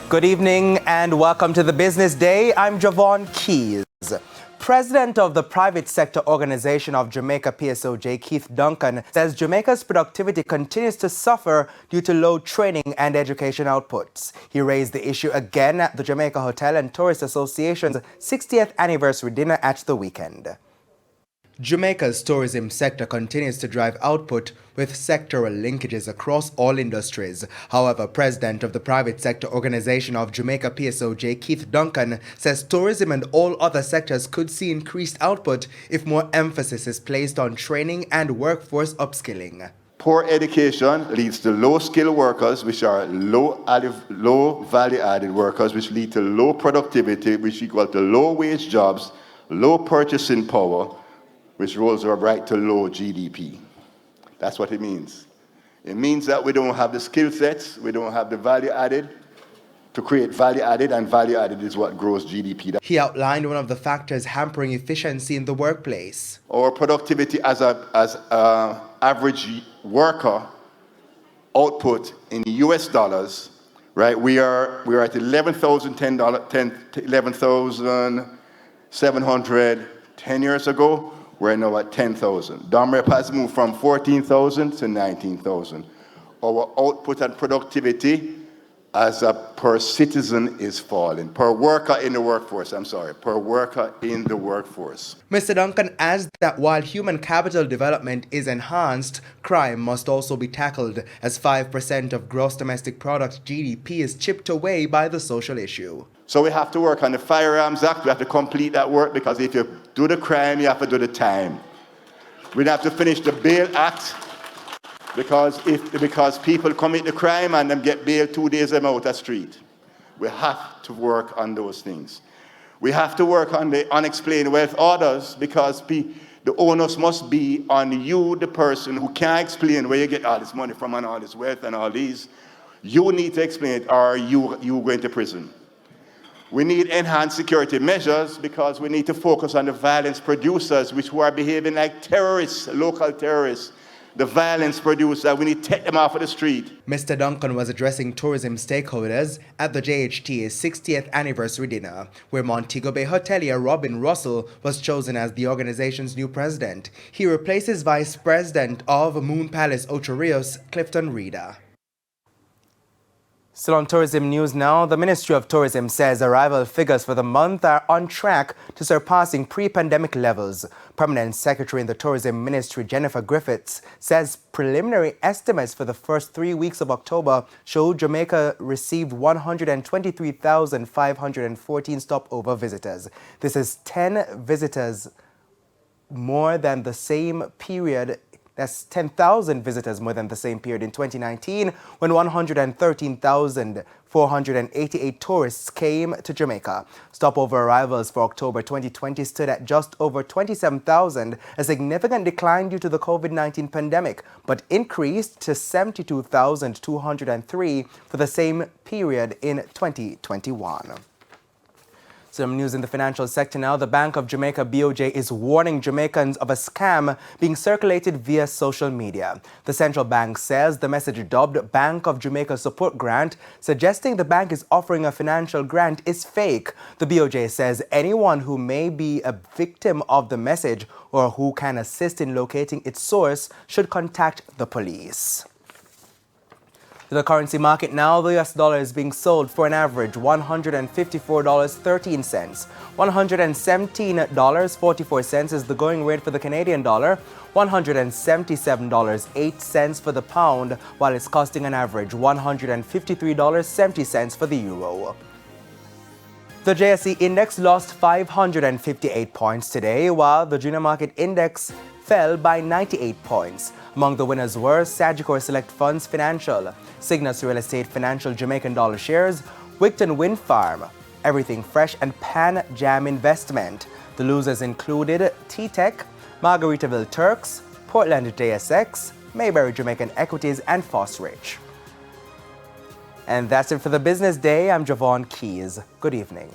Good evening and welcome to the Business Day. I'm Javon Keys. President of the private sector organization of Jamaica PSOJ, Keith Duncan, says Jamaica's productivity continues to suffer due to low training and education outputs. He raised the issue again at the Jamaica Hotel and Tourist Association's 60th anniversary dinner at the weekend. Jamaica's tourism sector continues to drive output with sectoral linkages across all industries. However, President of the private sector organization of Jamaica PSOJ, Keith Duncan, says tourism and all other sectors could see increased output if more emphasis is placed on training and workforce upskilling. Poor education leads to low-skilled workers, which are low value-added workers, which lead to low productivity, which equal to low-wage jobs, low purchasing power, which rolls over right to low GDP. That's what it means. It means that we don't have the skill sets, we don't have the value added to create value added, and value added is what grows GDP. He outlined one of the factors hampering efficiency in the workplace. Our productivity as a average worker output in US dollars, right? We're at $11,700 10 years ago. We're now at 10,000. DOMREP has moved from 14,000 to 19,000. Our output and productivity as a per citizen is falling. Per worker in the workforce. Mr. Duncan adds that while human capital development is enhanced, crime must also be tackled, as 5% of gross domestic product GDP is chipped away by the social issue. So we have to work on the Firearms Act. We have to complete that work, because if you do the crime, you have to do the time. We have to finish the Bail Act, because people commit the crime and them get bail 2 days them out the street. We have to work on those things. We have to work on the unexplained wealth orders, because the onus must be on you, the person who can't explain where you get all this money from and all this wealth and all these. You need to explain it, or you going to prison. We need enhanced security measures, because we need to focus on the violence producers, who are behaving like terrorists, local terrorists. The violence producers, we need to take them off of the street. Mr. Duncan was addressing tourism stakeholders at the JHTA's 60th anniversary dinner, where Montego Bay hotelier Robin Russell was chosen as the organization's new president. He replaces Vice President of Moon Palace Ocho Rios, Clifton Reeder. Still on tourism news now, the Ministry of Tourism says arrival figures for the month are on track to surpassing pre-pandemic levels. Permanent Secretary in the Tourism Ministry, Jennifer Griffiths, says preliminary estimates for the first 3 weeks of October show Jamaica received 123,514 stopover visitors. This is 10 visitors more than the same period. That's 10,000 visitors more than the same period in 2019, when 113,488 tourists came to Jamaica. Stopover arrivals for October 2020 stood at just over 27,000, a significant decline due to the COVID-19 pandemic, but increased to 72,203 for the same period in 2021. Some news in the financial sector now. The Bank of Jamaica, BOJ, is warning Jamaicans of a scam being circulated via social media. The central bank says the message, dubbed Bank of Jamaica Support Grant, suggesting the bank is offering a financial grant, is fake. The BOJ says anyone who may be a victim of the message or who can assist in locating its source should contact the police. To the currency market now, the US dollar is being sold for an average $154.13. $117.44 is the going rate for the Canadian dollar, $177.08 for the pound, while it's costing an average $153.70 for the euro. The JSE index lost 558 points today, while the junior market index fell by 98 points. Among the winners were Sagicor Select Funds Financial, Cygnus Real Estate Financial Jamaican Dollar Shares, Wigton Wind Farm, Everything Fresh, and Pan Jam Investment. The losers included T-Tech, Margaritaville Turks, Portland JSX, Mayberry Jamaican Equities, and Fosrich. And that's it for the Business Day. I'm Javon Keys. Good evening.